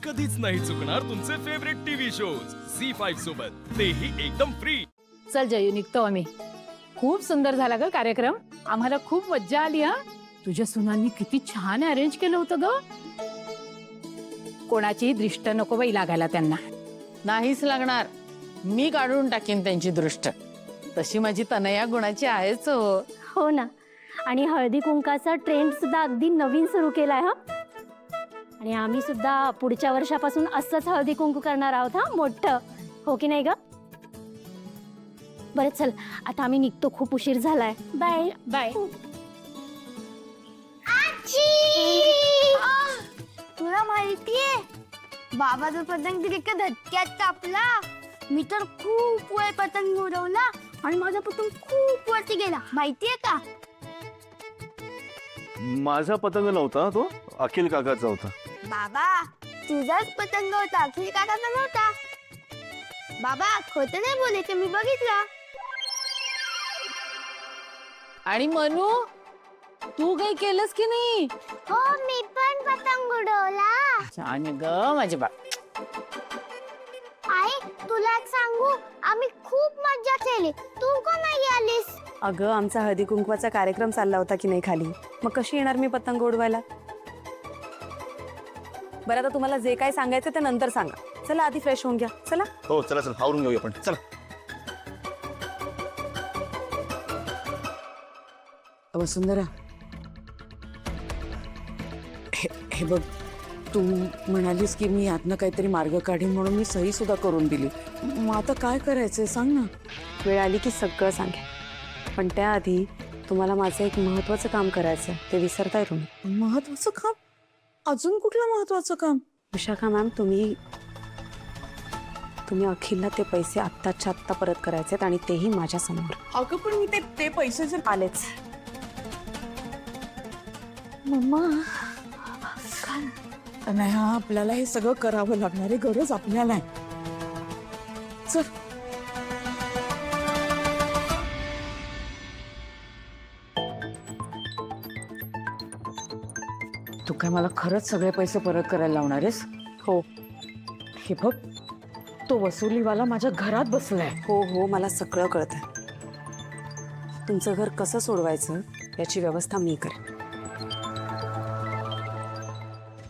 कधीच नाही चुकणार तुमचे फेवरेट टीव्ही शोज झी5 सोबत, तेही एकदम फ्री। चल जयू, निघतो आम्ही। खूप सुंदर झाला ग कार्यक्रम, आम्हाला खूप मज्जा आली। हा, तुझ्या सुनांनी किती छान अरेंज केलं होतं ग। कोणाची दृष्ट नको बाई लागायला त्यांना। नाहीच लागणार, मी काढून टाकीन त्यांची दृष्ट। तशी माझी तनया गुणाची आहेच हो। हो ना, आणि हळदी कुंकाचा ट्रेंड सुद्धा अगदी नवीन सुरू केलाय हा। आणि आम्ही सुद्धा पुढच्या वर्षापासून असंच हळदी कुंकू करणार आहोत हा, मोठं। हो की नाही ग? बरं चल, आता आम्ही निघतो, खूप उशीर झालाय। Bye bye. तुला माहितीये बाबाचा पतंग एका धक्क्यात कापला। मी तर खूप वेळ पतंग उडवला आणि माझा पतंग खूप वरती गेला, माहितीये का? माझा पतंग नव्हता तो, अखिल काकाचा होता। बाबा, तुझाच पतंग होता, अखिल काकाचा नव्हता। बाबा, खोटं नाही बोलायचं, मी बघितलं। आणि मनू, तू काही केलंस की नाही? हो, मी पण पतंग उडवला। छान ग माझे बाळ। आई, तुला एक सांगू, आम्ही खूप मज्जा केली। तू का नाही आलीस? अगं, आमचा हळदी कुंकवाचा कार्यक्रम चालला होता की नाही खाली, मग कशी येणार मी पतंग उडवायला? बरं, आता तुम्हाला जे काय सांगायचं ते नंतर सांगा। चला आधी फ्रेश होऊन घ्या, चला। हो चला चला, आवरून घेऊया आपण, चला। वसुंधरा, हे बघ, तू म्हणालीस की मी यातनं काहीतरी मार्ग काढीन म्हणून मी सही सुद्धा करून दिली। मग आता काय करायचंय सांग ना। वेळ आली की सगळं सांगेन, पण त्याआधी तुम्हाला माझं एक महत्वाचं काम करायचं, ते विसरताय तुम्ही। महत्वाचं काम? अजून कुठलं महत्वाचं काम? विशाखा मॅम, तुम्ही अखिलला ते पैसे आत्ताच्या आत्ता परत करायचे आणि तेही माझ्या समोर। अगं, पण मी ते पैसे जर आलेच। मम्मा, नाही, आपल्याला हे सगळं करावं लागणारी गरज आपल्याला आहे। चल, तू काय मला खरंच सगळे पैसे परत करायला लावणार आहेस? हो। हे बघ, तो वसुलीवाला माझ्या घरात बसलाय। हो हो, मला सगळं कळतंय। तुमचं घर कसं सोडवायचं याची व्यवस्था मी करेन,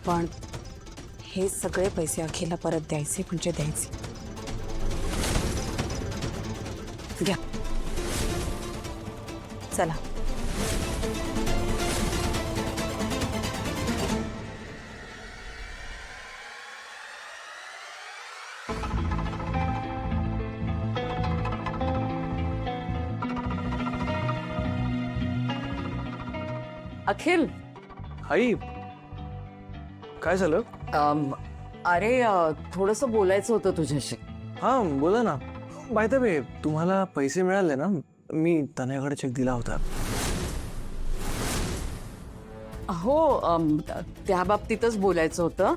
पण हे सगळे पैसे अखिलला परत द्यायचे म्हणजे द्यायचे। घ्या, चला। अखिल, आई, काय झालं? अरे, थोडंसं बोलायचं होतं तुझ्याशी। हा बोला ना। बाय द वे, तुम्हाला पैसे मिळाले ना? मी तनयाकडे चेक दिला होता। हो, त्या बाबतीतच बोलायचं होतं।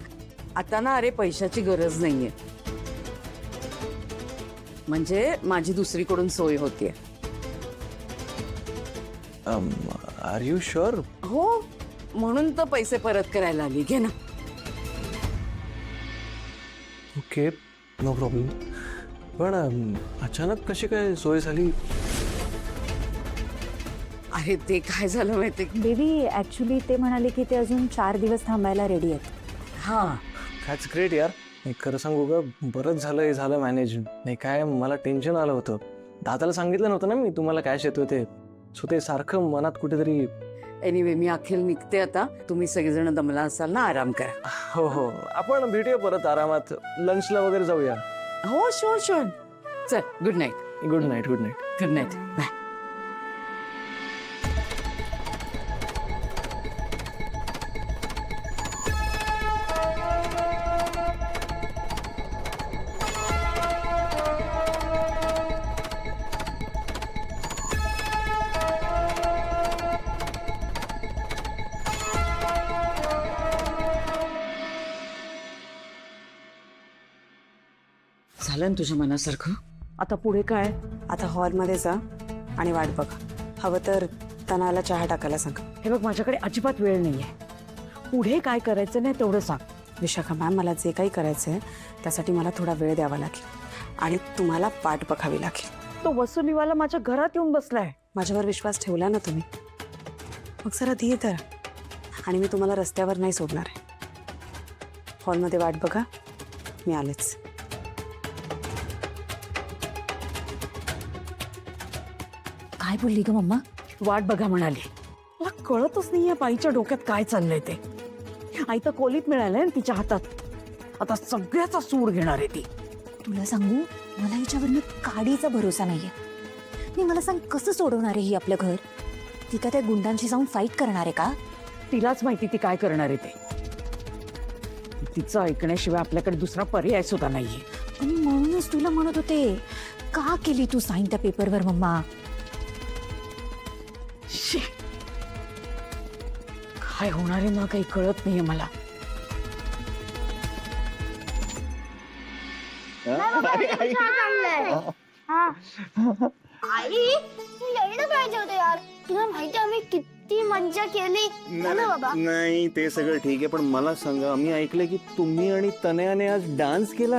आता ना, अरे, पैशाची गरज नाहीये, म्हणजे माझी दुसरीकडून सोय होतीये। Are you sure? हो, म्हणून तर पैसे परत करायला आली। घे ना। Okay, no problem. पण अचानक कशी काय सोय झाली? अरे, ते काय झालं माहिती? बेबी, ऍक्च्युली ते म्हणाले की ते अजून 4 दिवस थांबायला रेडी आहेत। हा, दॅट्स ग्रेट यार। नाही, खरं सांगू का, बरंच झालं हे झालं मॅनेज। नाही काय, मला टेन्शन आलं होतं। दादाला सांगितलं नव्हतं ना मी तुम्हाला कॅश येतोय ते, सो ते सारखं मनात कुठेतरी। एनिवे, मी अखिल निघते आता। तुम्ही सगळेजण दमला असाल ना, आराम करा। हो हो, आपण भेटूया परत आरामात, लंचला वगैरे जाऊया। हो, शुअर शुअर। चल, good night. Good night, good night. Good night, bye. झालं ना तुझ्या मनासारखं? आता पुढे काय? आता हॉलमध्ये जा आणि वाट बघा। हवं तर तनाला चहा टाकायला सांग। हे बघ, माझ्याकडे अजिबात वेळ नाहीये। पुढे काय करायचं नाही तेवढं सांग। विशाखा मॅम, मला जे काही करायचं आहे त्यासाठी मला थोडा वेळ द्यावा लागेल आणि तुम्हाला वाट बघावी लागेल. तो वसुलीवाला माझ्या घरात येऊन बसलाय. माझ्यावर विश्वास ठेवला ना तुम्ही, मग जरा धीर धरा आणि मी तुम्हाला रस्त्यावर नाही सोडणार आहे. हॉलमध्ये वाट बघा, मी आलेच. काय बोलली ग मम्मा? वाट बघा म्हणाली. मला कळतच नाहीये बाईच्या डोक्यात काय चाललंय ते. आई तर कोलीत मिळालंय तिच्या हातात. आता सगळ्याचा सूड घेणार आहे ती. तुला सांगू, मला हिच्यावरनं काडीचा भरोसा नाहीये. नाही, मला सांग, कसं सोडवणार आहे ही आपलं घर? ती का त्या गुंडांशी जाऊन फाईट करणार आहे का? तिलाच माहिती ती काय करणार आहे ते. तिचं ऐकण्याशिवाय आपल्याकडे दुसरा पर्याय सुद्धा नाहीये. आणि म्हणूनच तुला म्हणत होते, का केली तू साईन त्या पेपरवर मम्मा? शी. काय होणार आहे ना काही कळत नाहीये मला. आई तू यायला पाहिजे होतं यार. तुला माहिती आम्ही किती मज्जा केली हो ना बाबा. नाही ते सगळं ठीक आहे, पण मला सांगा, मी ऐकलंय की तुम्ही आणि तनयाने आज डान्स केला.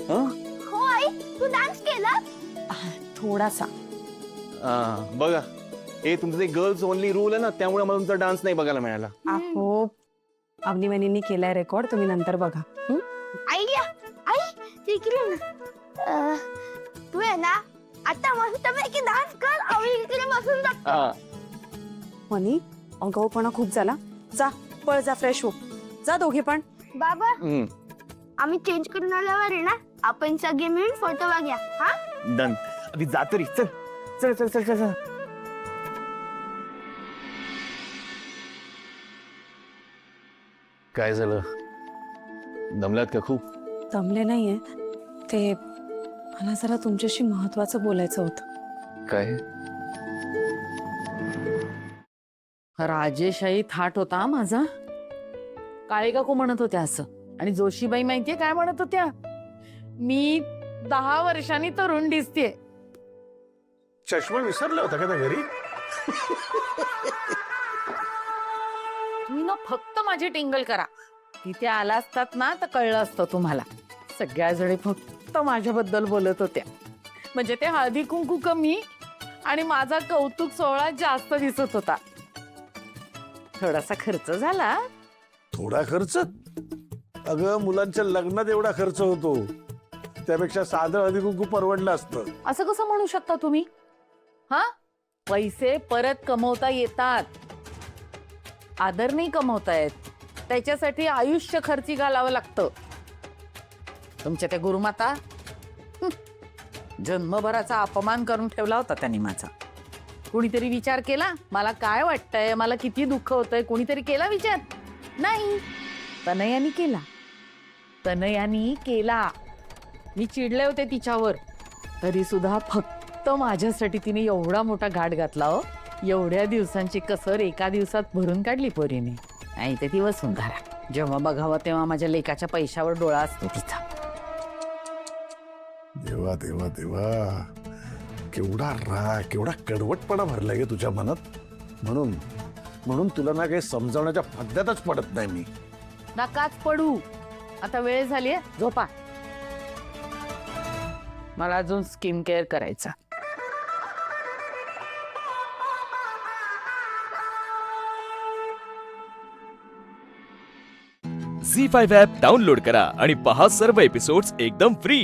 हो आई, तू डान्स केला? थोडासा. बघा, हे तुमचं ते गर्ल्स ओनली रूल आहे ना, त्यामुळे मला तुमचा डान्स नाही बघायला मिळाला. अहो, अवनीवनींनी केलाय रेकॉर्ड, तुम्ही नंतर बघा. आयडिया आई ते केलं ना. तू आहे ना आता मस्त पैकी डान्स कर. आम्ही इकडे बसून जातो. मनी, अगाऊपणा खूप झाला. जा, पळ जा, फ्रेश हो. जा दोघे पण. बाबा आम्ही चेंज करून आल्यावर आहे ना आपण सगळे मिळून फोटो बघूया. हा डन. आधी जा तरी. चल चल चल चल चल. काय झालं? दमलात का खूप? दमले नाहीये ते. मला जरा तुमच्याशी महत्वाचं बोलायचं होतं. काय? राजेशाही थाट होता हा माझा. काळे काकू म्हणत होत्या असं, आणि जोशीबाई माहितीये काय म्हणत होत्या? मी 10 वर्षांनी तरुण दिसतेय. चष्मा विसरला होता का त्या घरी? तुम्ही ना फक्त माझी टिंगल करा. तिथे आला असतात ना तर कळलं असतं तुम्हाला. सगळ्या जणी फक्त माझ्याबद्दल बोलत होत्या. म्हणजे ते हळदी कुंकू कमी आणि माझा कौतुक सोहळा जास्त दिसत होता. थोडासा खर्च झाला. थोडा खर्च? अगं, मुलांच्या लग्नात एवढा खर्च होतो, त्यापेक्षा साधं हळदी कुंकू परवडलं असतं. असं कसं म्हणू शकता तुम्ही? हा, पैसे परत कमवता येतात, आदर नाही कमवता येत. त्याच्यासाठी आयुष्य खर्ची घालावं लागतं. तुमच्या त्या गुरुमाता जन्मभराचा अपमान करून ठेवला होता त्यांनी माझा. कोणीतरी विचार केला मला काय वाटतंय, मला किती दुःख होतंय? कोणीतरी केला विचार? नाही, तनयानी केला. तनयानी केला. मी चिडले होते तिच्यावर, तरी सुद्धा फक्त माझ्यासाठी तिने एवढा मोठा घाट घातला. हो, एवढ्या दिवसांची कसर एका दिवसात भरून काढली पोरीने. नाही ते ती वसुंधरा. जेव्हा बघावं तेव्हा माझ्या लेकाच्या पैशावर डोळा असतो तिचा. देवा देवा देवा, केवढा राग, केवढा कडवटपणा भरलाय गे तुझ्या मनात. म्हणून म्हणून तुला ना काही समजावण्याच्या पद्धतच पडत नाही मी. नकाच पडू. आता वेळ झालीये, झोपा. मला अजून स्किन केअर करायचा. झी 5 ॲप डाउनलोड करा आणि पहा सर्व एपिसोड्स एकदम फ्री.